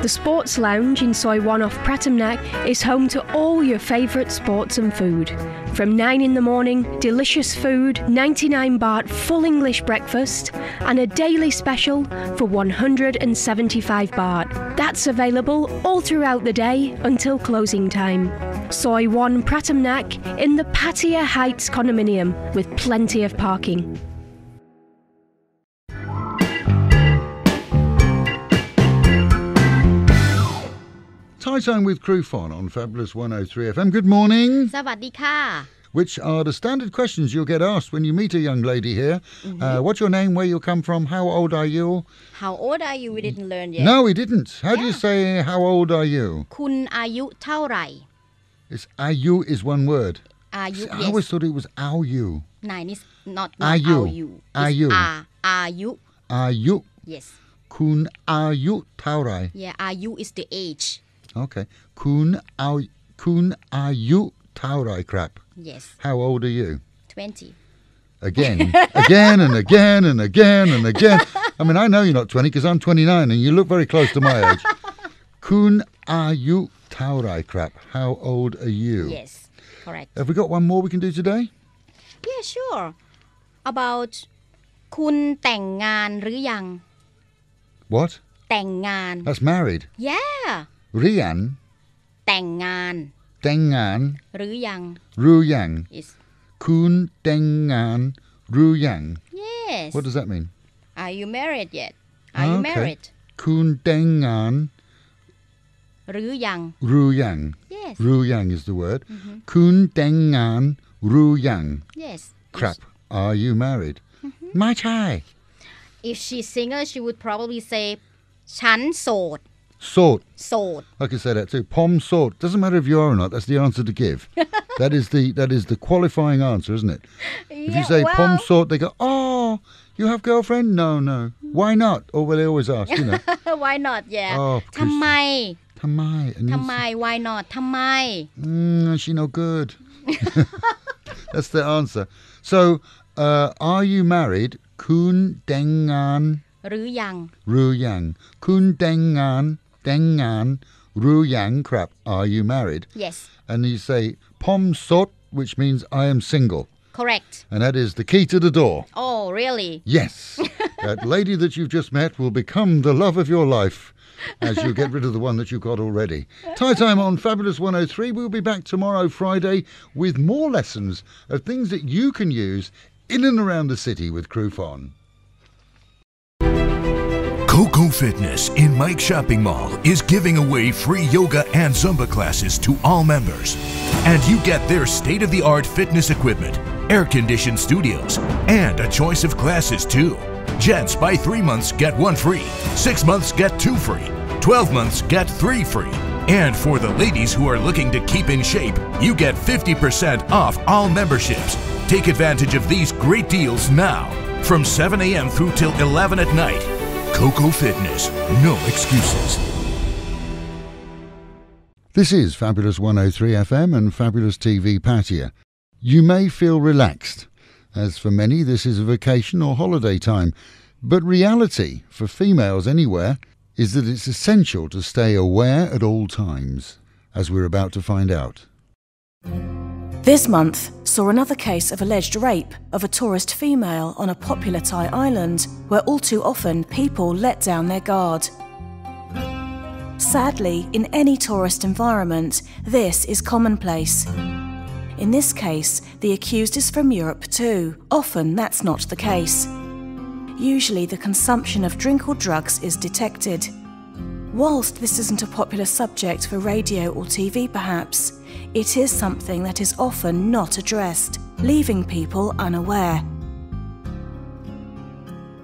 The Sports Lounge in Soi 1 off Pratamnak is home to all your favourite sports and food. From 9 in the morning, delicious food, 99 baht full English breakfast, and a daily special for 175 baht. That's available all throughout the day until closing time. Soi 1 Pratamnak in the Pattaya Heights condominium with plenty of parking. Thai Time with Crew Fon on Fabulous 103 FM. Good morning. สวัสดีค่ะ Which are the standard questions you'll get asked when you meet a young lady here. What's your name, where you come from, how old are you? How old are you? We didn't learn yet. No, we didn't. How do you say how old are you? คุณอายุเท่าไหร่ It's ayu is one word. อายุ I always thought it was au you. Nine is not Ayu. you. Ayu. Are you? Ayu. Yes. Kun ayu taurai. Yeah, ayu is the age. Okay. Kun ayu taurai crap. Yes. How old are you? 20. Again and again and again and again. I mean, I know you're not 20 because I'm 29 and you look very close to my age. Kun ayu taurai crap. How old are you? Yes, correct. Have we got one more we can do today? Yeah, sure. About คุณแต่งงานหรือยัง What? แต่งงาน That's married. Yeah. Rian, แต่งงาน tengan, หรือยัง ruyang. is Kun tengan, ruyang. yes. What does that mean? Are you married yet? Are you married? Kun tengan, หรือยัง ruyang. Yes. Ruyang is the word. Kun tengan, ruyang. Yes. Crap. Are you married? My chai. If she's single, she would probably say ฉันโสด Sort. โสด I can say that too. Pom sort. Doesn't matter if you are or not. That's the answer to give. that is the qualifying answer, isn't it? If you say pom sort, they go, oh, you have girlfriend? No. Why not? Or well, they always ask, you know. Why not? Yeah. Oh, ทำไม Tamai. And ทำไม Why not ทำไม she no good. That's the answer. So, are you married? Kun dengan หรือยัง ruyang. Kun dengan ruyang crap. Are you married? Yes. And you say pom sot, which means I am single. Correct. And that is the key to the door. Oh, really? Yes. That lady that you've just met will become the love of your life as you get rid of the one that you've got already. Thai Time on Fabulous 103. We'll be back tomorrow, Friday, with more lessons of things that you can use in and around the city with Crew Fon. Coco Fitness in Mike Shopping Mall is giving away free yoga and Zumba classes to all members. And you get their state-of-the-art fitness equipment, air-conditioned studios, and a choice of classes too. Gents, buy 3 months, get 1 free. 6 months, get 2 free. 12 months, get 3 free. And for the ladies who are looking to keep in shape, you get 50% off all memberships. Take advantage of these great deals now. From 7 a.m. through till 11 at night. Coco Fitness. No excuses. This is Fabulous 103 FM and Fabulous TV Pattaya. You may feel relaxed, as for many this is a vacation or holiday time, but reality, for females anywhere, is that it's essential to stay aware at all times, as we're about to find out. This month saw another case of alleged rape of a tourist female on a popular Thai island where all too often people let down their guard. Sadly, in any tourist environment, this is commonplace. In this case, the accused is from Europe too. Often that's not the case. Usually the consumption of drink or drugs is detected. Whilst this isn't a popular subject for radio or TV perhaps, it is something that is often not addressed, leaving people unaware.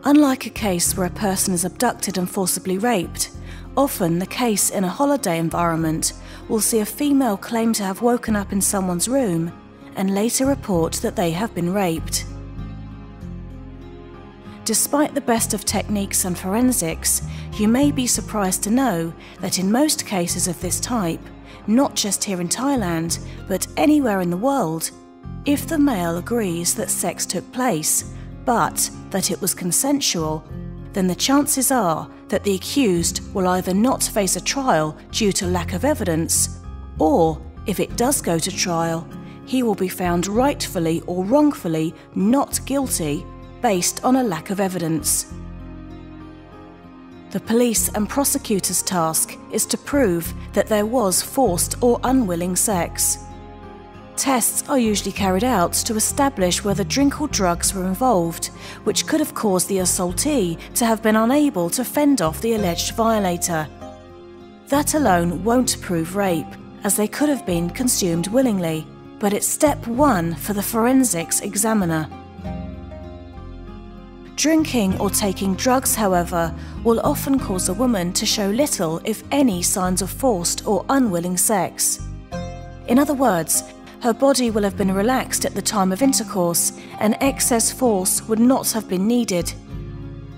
Unlike a case where a person is abducted and forcibly raped, often the case in a holiday environment will see a female claim to have woken up in someone's room and later report that they have been raped. Despite the best of techniques and forensics, you may be surprised to know that in most cases of this type, not just here in Thailand, but anywhere in the world, if the male agrees that sex took place, but that it was consensual, then the chances are that the accused will either not face a trial due to lack of evidence, or, if it does go to trial, he will be found rightfully or wrongfully not guilty based on a lack of evidence. The police and prosecutor's task is to prove that there was forced or unwilling sex. Tests are usually carried out to establish whether drink or drugs were involved, which could have caused the assaultee to have been unable to fend off the alleged violator. That alone won't prove rape, as they could have been consumed willingly, but it's step one for the forensics examiner. Drinking or taking drugs, however, will often cause a woman to show little, if any, signs of forced or unwilling sex. In other words, her body will have been relaxed at the time of intercourse, and excess force would not have been needed.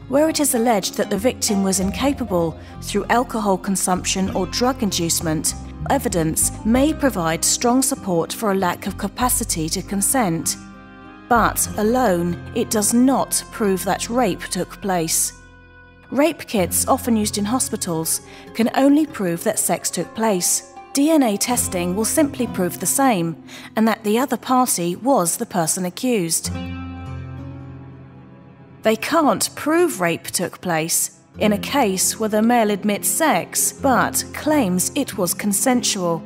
Where it is alleged that the victim was incapable through alcohol consumption or drug inducement, evidence may provide strong support for a lack of capacity to consent. But alone, it does not prove that rape took place. Rape kits, often used in hospitals, can only prove that sex took place. DNA testing will simply prove the same, and that the other party was the person accused. They can't prove rape took place in a case where the male admits sex but claims it was consensual.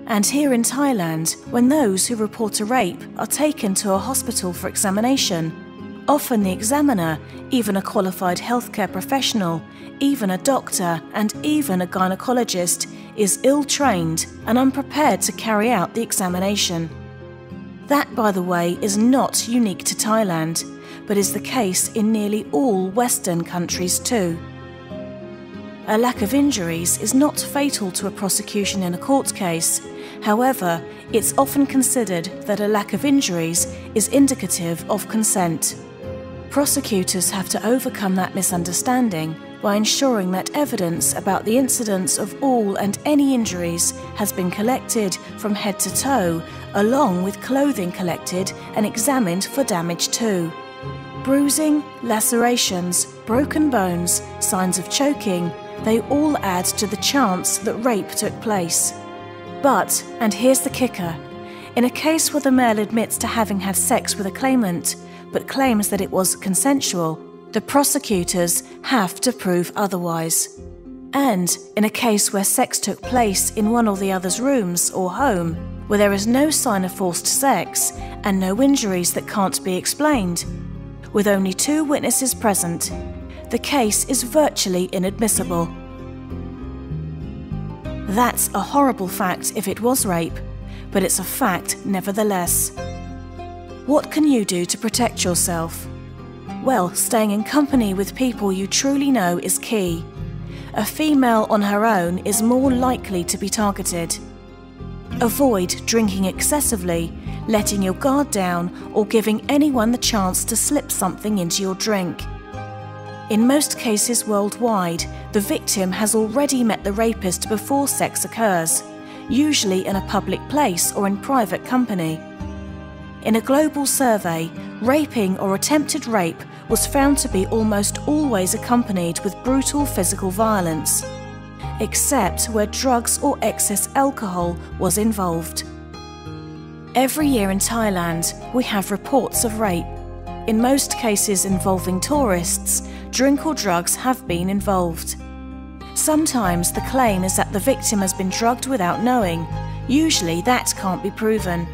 And here in Thailand, when those who report a rape are taken to a hospital for examination, often the examiner, even a qualified healthcare professional, even a doctor and even a gynecologist is ill-trained and unprepared to carry out the examination. That, by the way, is not unique to Thailand, but is the case in nearly all Western countries too. A lack of injuries is not fatal to a prosecution in a court case. However, it's often considered that a lack of injuries is indicative of consent. Prosecutors have to overcome that misunderstanding by ensuring that evidence about the incidence of all and any injuries has been collected from head to toe, along with clothing collected and examined for damage too. Bruising, lacerations, broken bones, signs of choking, they all add to the chance that rape took place. But, and here's the kicker, in a case where the male admits to having had sex with a claimant, but claims that it was consensual, the prosecutors have to prove otherwise. And in a case where sex took place in one or the other's rooms or home, where there is no sign of forced sex and no injuries that can't be explained, with only 2 witnesses present, the case is virtually inadmissible. That's a horrible fact if it was rape, but it's a fact nevertheless. What can you do to protect yourself? Well, staying in company with people you truly know is key. A female on her own is more likely to be targeted. Avoid drinking excessively, letting your guard down, or giving anyone the chance to slip something into your drink. In most cases worldwide, the victim has already met the rapist before sex occurs, usually in a public place or in private company. In a global survey, raping or attempted rape was found to be almost always accompanied with brutal physical violence, except where drugs or excess alcohol was involved. Every year in Thailand, we have reports of rape. In most cases involving tourists, drink or drugs have been involved. Sometimes the claim is that the victim has been drugged without knowing. Usually that can't be proven.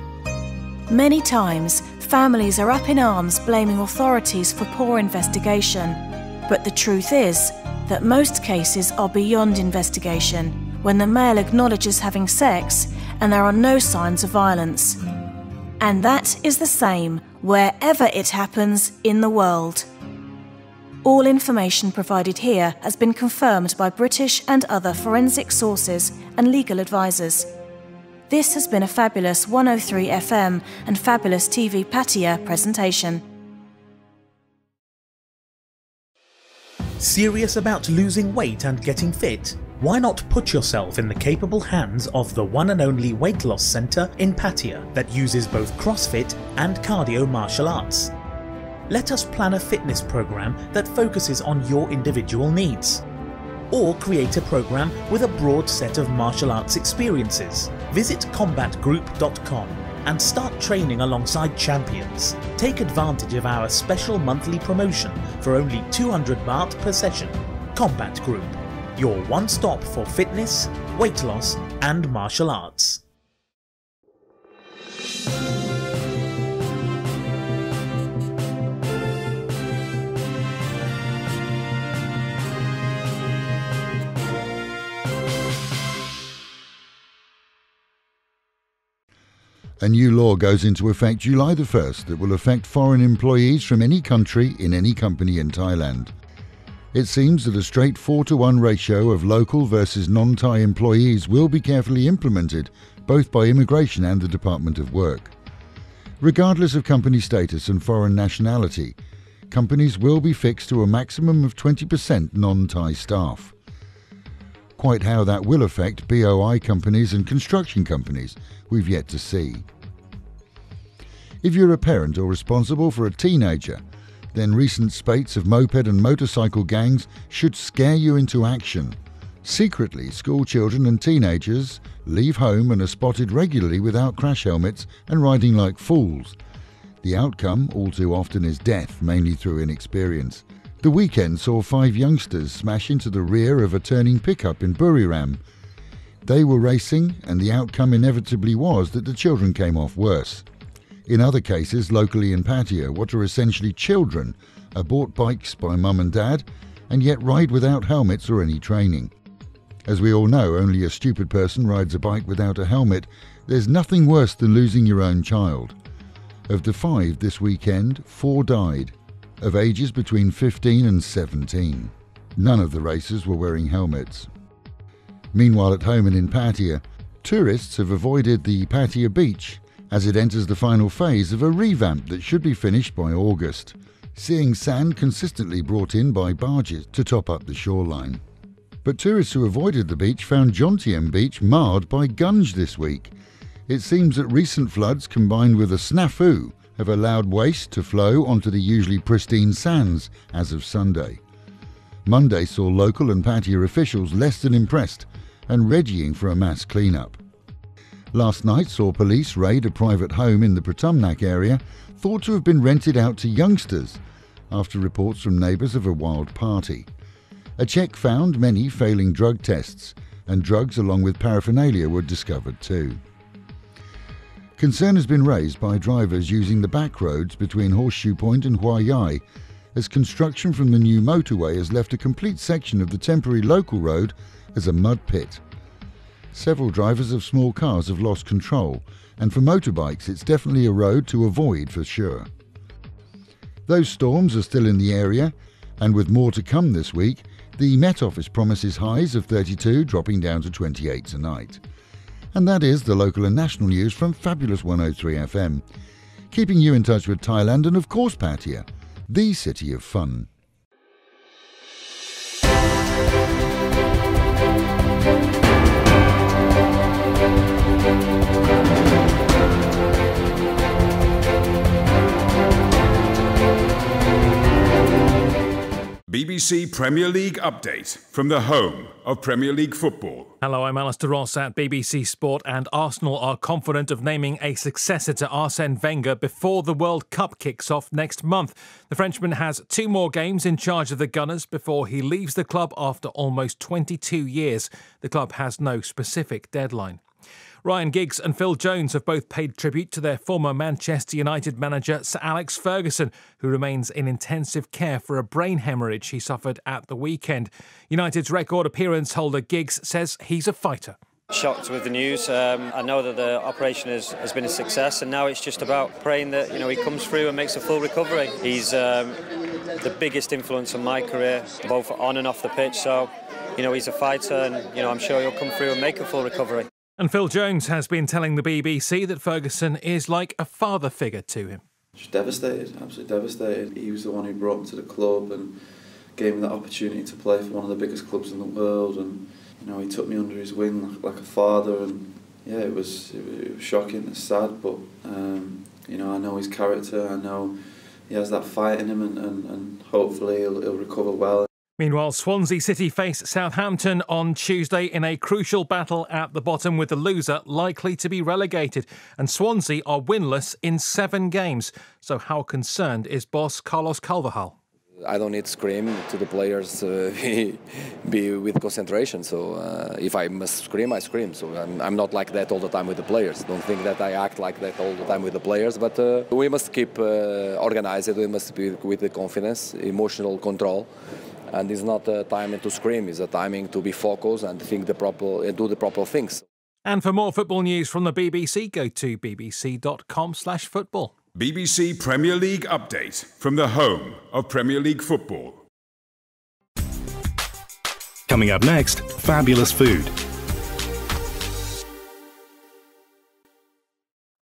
Many times, families are up in arms blaming authorities for poor investigation. But the truth is that most cases are beyond investigation when the male acknowledges having sex and there are no signs of violence. And that is the same wherever it happens in the world. All information provided here has been confirmed by British and other forensic sources and legal advisors. This has been a Fabulous 103 FM and Fabulous TV Pattaya presentation. Serious about losing weight and getting fit? Why not put yourself in the capable hands of the one and only weight loss centre in Pattaya that uses both CrossFit and cardio martial arts? let us plan a fitness program that focuses on your individual needs. Or create a program with a broad set of martial arts experiences. Visit combatgroup.com and start training alongside champions. Take advantage of our special monthly promotion for only 200 baht per session. Combat Group, your one-stop for fitness, weight loss and martial arts. A new law goes into effect July the 1st that will affect foreign employees from any country in any company in Thailand. It seems that a straight 4-to-1 ratio of local versus non-Thai employees will be carefully implemented, both by immigration and the Department of Work. Regardless of company status and foreign nationality, companies will be fixed to a maximum of 20% non-Thai staff. Quite how that will affect BOI companies and construction companies, we've yet to see. If you're a parent or responsible for a teenager, then recent spates of moped and motorcycle gangs should scare you into action. Secretly, school children and teenagers leave home and are spotted regularly without crash helmets and riding like fools. The outcome, all too often, is death, mainly through inexperience. The weekend saw 5 youngsters smash into the rear of a turning pickup in Buriram. They were racing, and the outcome inevitably was that the children came off worse. In other cases, locally in Pattaya, what are essentially children are bought bikes by mum and dad, and yet ride without helmets or any training. As we all know, only a stupid person rides a bike without a helmet. There's nothing worse than losing your own child. Of the 5 this weekend, 4 died, of ages between 15 and 17. None of the racers were wearing helmets. Meanwhile, at home and in Pattaya, tourists have avoided the Pattaya beach as it enters the final phase of a revamp that should be finished by August, seeing sand consistently brought in by barges to top up the shoreline. But tourists who avoided the beach found Jontiam Beach marred by gunge this week. It seems that recent floods combined with a snafu have allowed waste to flow onto the usually pristine sands as of Sunday. Monday saw local and Pattaya officials less than impressed and readying for a mass clean-up. Last night saw police raid a private home in the Pratumnak area thought to have been rented out to youngsters after reports from neighbours of a wild party. A check found many failing drug tests, and drugs along with paraphernalia were discovered too. Concern has been raised by drivers using the back roads between Horseshoe Point and Hua Yai, as construction from the new motorway has left a complete section of the temporary local road as a mud pit. Several drivers of small cars have lost control, and for motorbikes it's definitely a road to avoid for sure. Those storms are still in the area, and with more to come this week, the Met Office promises highs of 32 dropping down to 28 tonight. And that is the local and national news from Fabulous 103 FM, keeping you in touch with Thailand and of course Pattaya, the city of fun. BBC Premier League update from the home of Premier League football. Hello, I'm Alistair Ross at BBC Sport, and Arsenal are confident of naming a successor to Arsène Wenger before the World Cup kicks off next month. The Frenchman has 2 more games in charge of the Gunners before he leaves the club after almost 22 years. The club has no specific deadline. Ryan Giggs and Phil Jones have both paid tribute to their former Manchester United manager Sir Alex Ferguson, who remains in intensive care for a brain hemorrhage he suffered at the weekend. United's record appearance holder Giggs says he's a fighter. Shocked with the news. I know that the operation has been a success, and now it's just about praying that he comes through and makes a full recovery. He's the biggest influence on my career, both on and off the pitch. So, he's a fighter, and I'm sure he'll come through and make a full recovery. And Phil Jones has been telling the BBC that Ferguson is like a father figure to him. Just devastated, absolutely devastated. He was the one who brought me to the club and gave me that opportunity to play for one of the biggest clubs in the world, and he took me under his wing like a father, and yeah, it was shocking, it's sad, but I know his character, I know he has that fight in him, and hopefully he'll recover well. Meanwhile, Swansea City face Southampton on Tuesday in a crucial battle at the bottom, with the loser likely to be relegated. And Swansea are winless in 7 games. So how concerned is boss Carlos Carvalhal? I don't need to scream to the players, be with concentration. So if I must scream, I scream. So I'm not like that all the time with the players. Don't think that I act like that all the time with the players. But we must keep organized. We must be with the confidence, emotional control. And it's not a time to scream. It's a timing to be focused and think do the proper things. And for more football news from the BBC, go to bbc.com/football. BBC Premier League update from the home of Premier League football. Coming up next, fabulous food.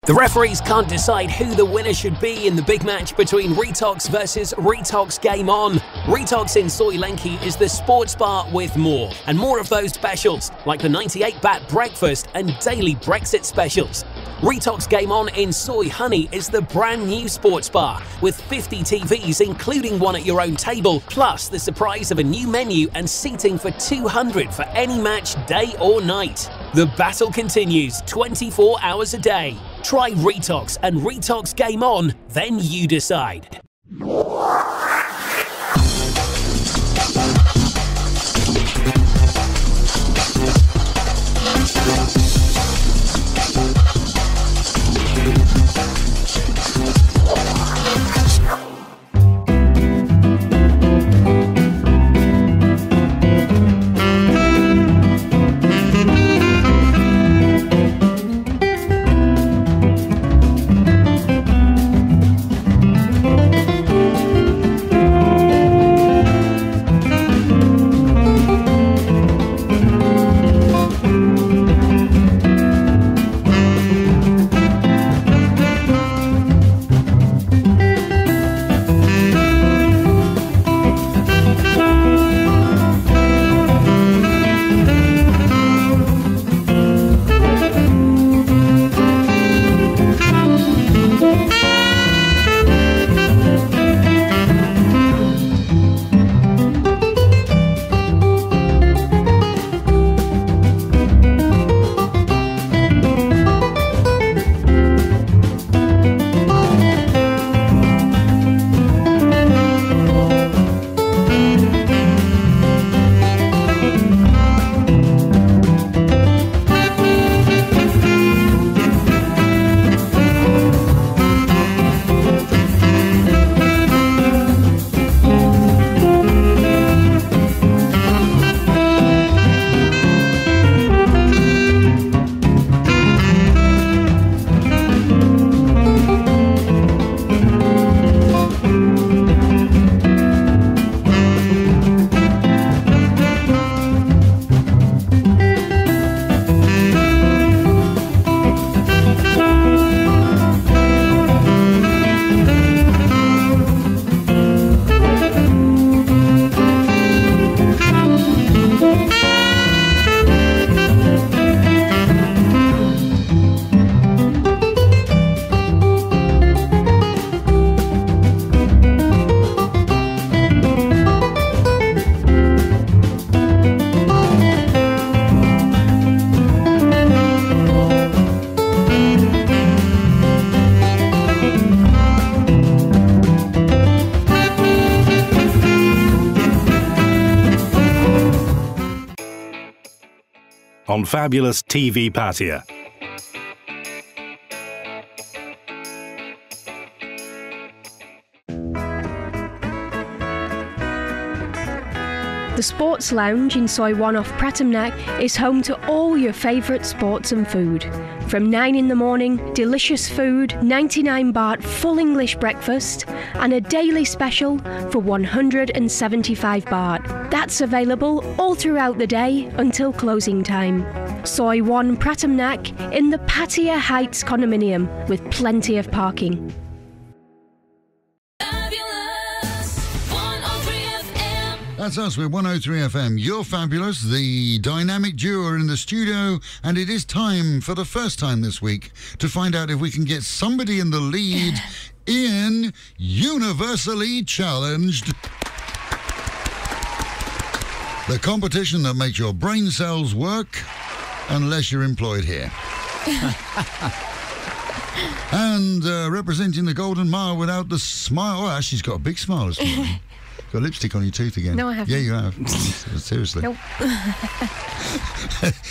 The referees can't decide who the winner should be in the big match between Retox versus Retox Game On. Retox in Soy Lenki is the sports bar with more, and more of those specials, like the 98-baht breakfast and daily Brexit specials. Retox Game On in Soy Honey is the brand new sports bar, with 50 TVs including one at your own table, plus the surprise of a new menu and seating for 200 for any match, day or night. The battle continues 24 hours a day. Try Retox and Retox Game On, then you decide. On fabulous TV Pattaya. The Sports Lounge in Soi 1 off Pratumnak is home to all your favourite sports and food. From 9 in the morning, delicious food, 99 baht full English breakfast, and a daily special for 175 baht. That's available all throughout the day until closing time. Soi 1 Pratumnak in the Pattaya Heights condominium with plenty of parking. That's us. We're 103 FM. You're fabulous. The dynamic duo are in the studio, and it is time for the first time this week to find out if we can get somebody in the lead in Universally Challenged. The competition that makes your brain cells work unless you're employed here. And representing the Golden Mile without the smile. Oh, she's got a big smile this morning. Got lipstick on your tooth again. No, I haven't. Yeah, you have. Seriously. Nope.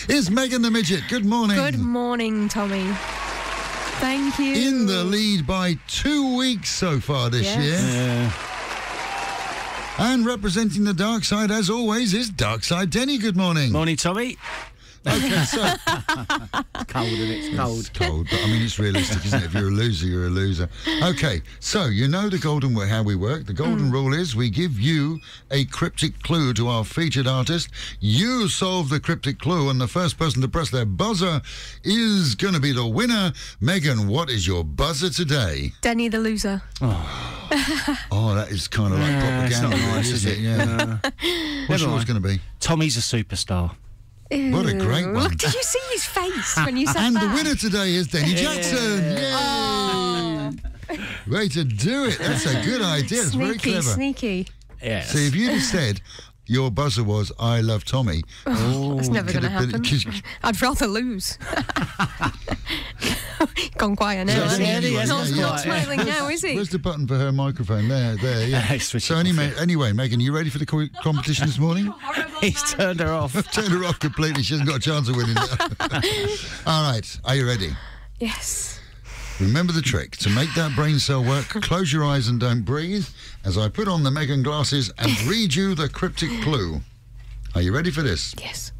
It's Megan the Midget. Good morning. Good morning, Tommy. Thank you. In the lead by 2 weeks so far this year. Yeah. And representing the dark side, as always, is Dark Side Denny. Good morning. Morning, Tommy. Okay, so... Cold, and it's cold. It's cold, but I mean, it's realistic, isn't it? If you're a loser, you're a loser. Okay, so you know the golden way, how we work. The golden rule is we give you a cryptic clue to our featured artist. You solve the cryptic clue, and the first person to press their buzzer is going to be the winner. Megan, what is your buzzer today? Denny the loser. Oh, that is kind of like propaganda, it's not nice, isn't it? Yeah. What's yours going to be? Tommy's a superstar. What a great one. Look, did you see his face when you said and that? the winner today is Denny Jackson. Yay! Oh. Way to do it. That's a good idea. It's very clever. Sneaky. Yes. See, if you'd have said your buzzer was I love Tommy. It's never going to happen. I'd rather lose. Gone quiet now. Not smiling now, is he? Where's the button for her microphone? There, yeah. So anyway, Megan, you ready for the competition this morning? He's turned her off. Turned her off completely. She hasn't got a chance of winning. All right, are you ready? Yes. Remember the trick. To make that brain cell work, close your eyes and don't breathe as I put on the Megan glasses and read you the cryptic clue. Are you ready for this? Yes.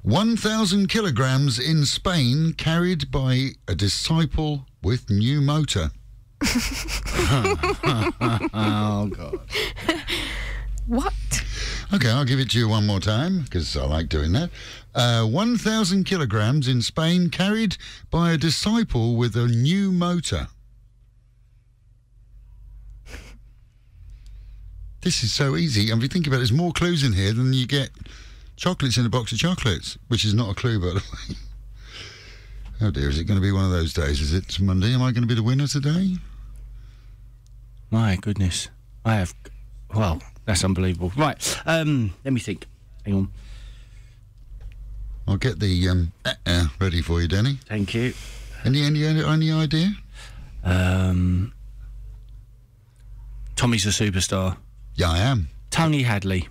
1,000 kilograms in Spain carried by a disciple with new motor. Oh, God. What? Okay, I'll give it to you one more time because I like doing that. 1,000 kilograms in Spain carried by a disciple with a new motor. This is so easy. And if you think about it, there's more clues in here than you get chocolates in a box of chocolates, which is not a clue, by the way. Oh dear, is it going to be one of those days? Is it Monday? Am I going to be the winner today? My goodness. I have... Well, that's unbelievable. Right, let me think. Hang on. I'll get the ready for you, Denny. Thank you. Any idea? Tommy's a superstar. Yeah, I am. Tony Hadley.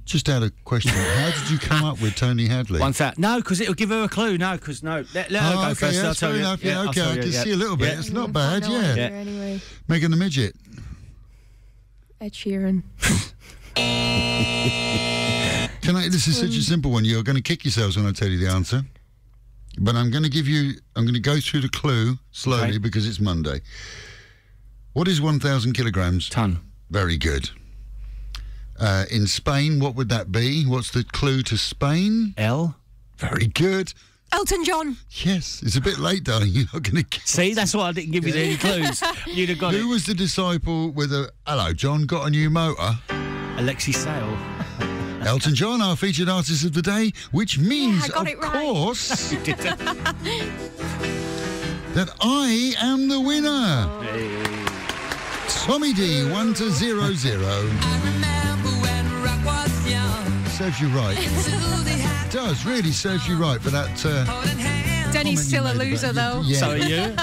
Just out of question, how did you come up with Tony Hadley? No, because it'll give her a clue. No, because let her go first. Yeah, I'll tell you. Yeah, okay, I can see a little bit. It's not bad, yeah. Anyway. Megan the Midget. Ed Sheeran. This is such a simple one. You're going to kick yourselves when I tell you the answer. But I'm going to go through the clue slowly because it's Monday. What is 1,000 kilograms? Ton. Very good. In Spain, what would that be? What's the clue to Spain? L. Very good. Elton John. Yes. It's a bit late, darling. You're not going to get See, that's why I didn't give you any clues. You'd have got Who was the disciple with a... Hello, John, got a new motor? Alexi Sale. Elton John, our featured artist of the day, which means, of course, that I am the winner. Hey. Tommy D, 1-0-0. Serves you right. It does, really serves you right for that... Denny's still a loser, though. Yeah. So are you?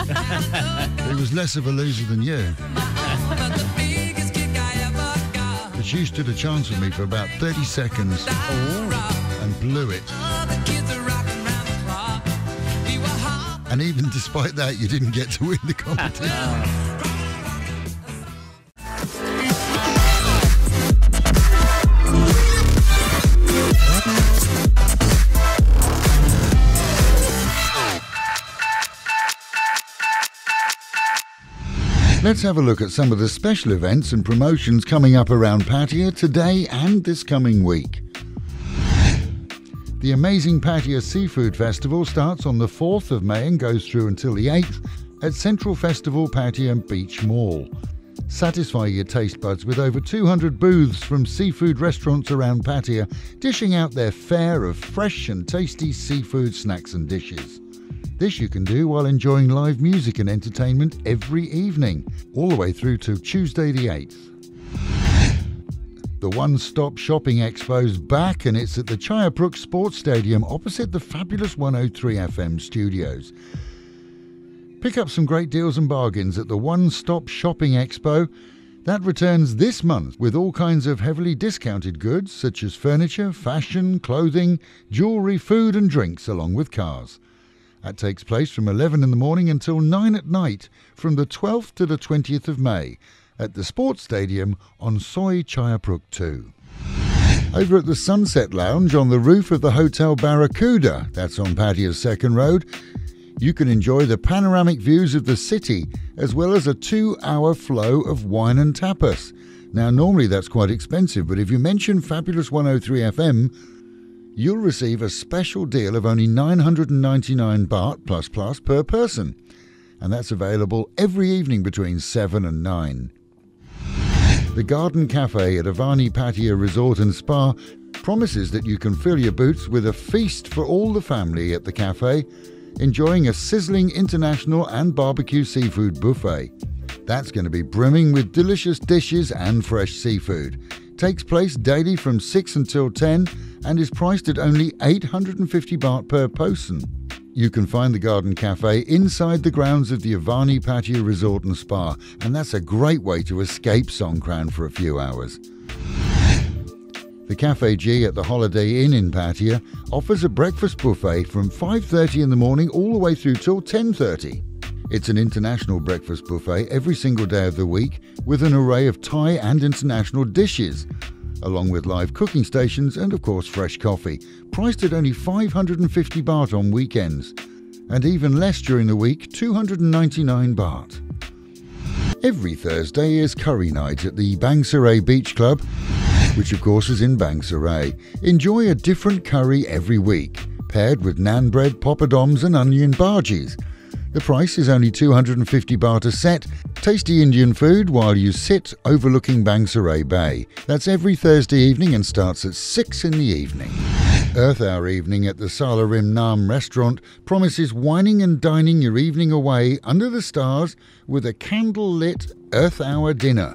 He was less of a loser than you. But you stood a chance with me for about 30 seconds and blew it. And even despite that, you didn't get to win the competition. Let's have a look at some of the special events and promotions coming up around Pattaya today and this coming week. The amazing Pattaya Seafood Festival starts on the 4th of May and goes through until the 8th at Central Festival Pattaya Beach Mall. Satisfy your taste buds with over 200 booths from seafood restaurants around Pattaya, dishing out their fare of fresh and tasty seafood snacks and dishes. This you can do while enjoying live music and entertainment every evening, all the way through to Tuesday the 8th. The One-Stop Shopping Expo's back, and it's at the Chayapruk Sports Stadium opposite the fabulous 103 FM studios. Pick up some great deals and bargains at the One-Stop Shopping Expo. That returns this month with all kinds of heavily discounted goods such as furniture, fashion, clothing, jewellery, food and drinks, along with cars. That takes place from 11 in the morning until 9 at night from the 12th to the 20th of May at the Sports Stadium on Soi Chayapruk 2. Over at the Sunset Lounge on the roof of the Hotel Barracuda, that's on Pattaya's Second Road, you can enjoy the panoramic views of the city as well as a 2-hour flow of wine and tapas. Now normally that's quite expensive, but if you mention Fabulous 103 FM, you'll receive a special deal of only 999 baht plus per person. And that's available every evening between 7 and 9. The Garden Cafe at Avani Pattaya Resort and Spa promises that you can fill your boots with a feast for all the family at the cafe, enjoying a sizzling international and barbecue seafood buffet. That's going to be brimming with delicious dishes and fresh seafood. Takes place daily from 6 until 10 and is priced at only 850 baht per person. You can find the Garden Cafe inside the grounds of the Avani Pattaya Resort and Spa, and that's a great way to escape Songkran for a few hours. The Cafe G at the Holiday Inn in Pattaya offers a breakfast buffet from 5:30 in the morning all the way through till 10:30. It's an international breakfast buffet every single day of the week with an array of Thai and international dishes, along with live cooking stations and of course fresh coffee, priced at only 550 baht on weekends, and even less during the week, 299 baht. Every Thursday is curry night at the Bang Sarai Beach Club, which of course is in Bang Sarai. Enjoy a different curry every week, paired with naan bread, poppadoms and onion bhajis. The price is only 250 baht a set. Tasty Indian food while you sit overlooking Bang Sarai Bay. That's every Thursday evening and starts at 6 in the evening. Earth Hour evening at the Sala Rim Nam restaurant promises wining and dining your evening away under the stars with a candle-lit Earth Hour dinner.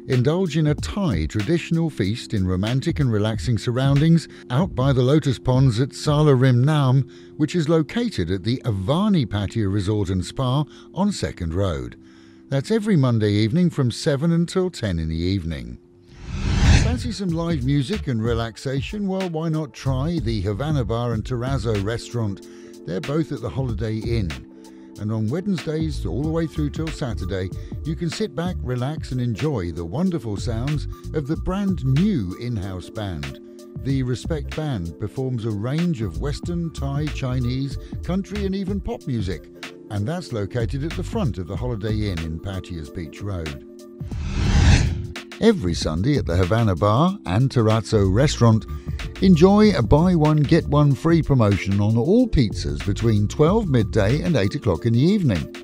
Indulge in a Thai traditional feast in romantic and relaxing surroundings out by the lotus ponds at Sala Rim Nam, which is located at the Avani Pattaya Resort and Spa on Second Road. That's every Monday evening from 7 until 10 in the evening. Fancy some live music and relaxation? Well, why not try the Havana Bar and Terrazzo restaurant? They're both at the Holiday Inn. And on Wednesdays all the way through till Saturday, you can sit back, relax and enjoy the wonderful sounds of the brand new in-house band. The Respect Band performs a range of Western, Thai, Chinese, country and even pop music. And that's located at the front of the Holiday Inn in Pattaya's Beach Road. Every Sunday at the Havana Bar and Terrazzo restaurant, enjoy a buy one get one free promotion on all pizzas between 12 midday and 8 o'clock in the evening.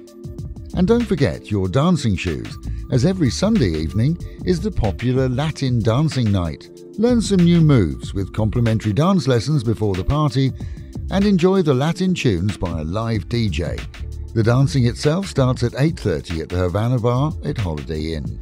And don't forget your dancing shoes, as every Sunday evening is the popular Latin dancing night. Learn some new moves with complimentary dance lessons before the party and enjoy the Latin tunes by a live DJ. The dancing itself starts at 8:30 at the Havana Bar at Holiday Inn.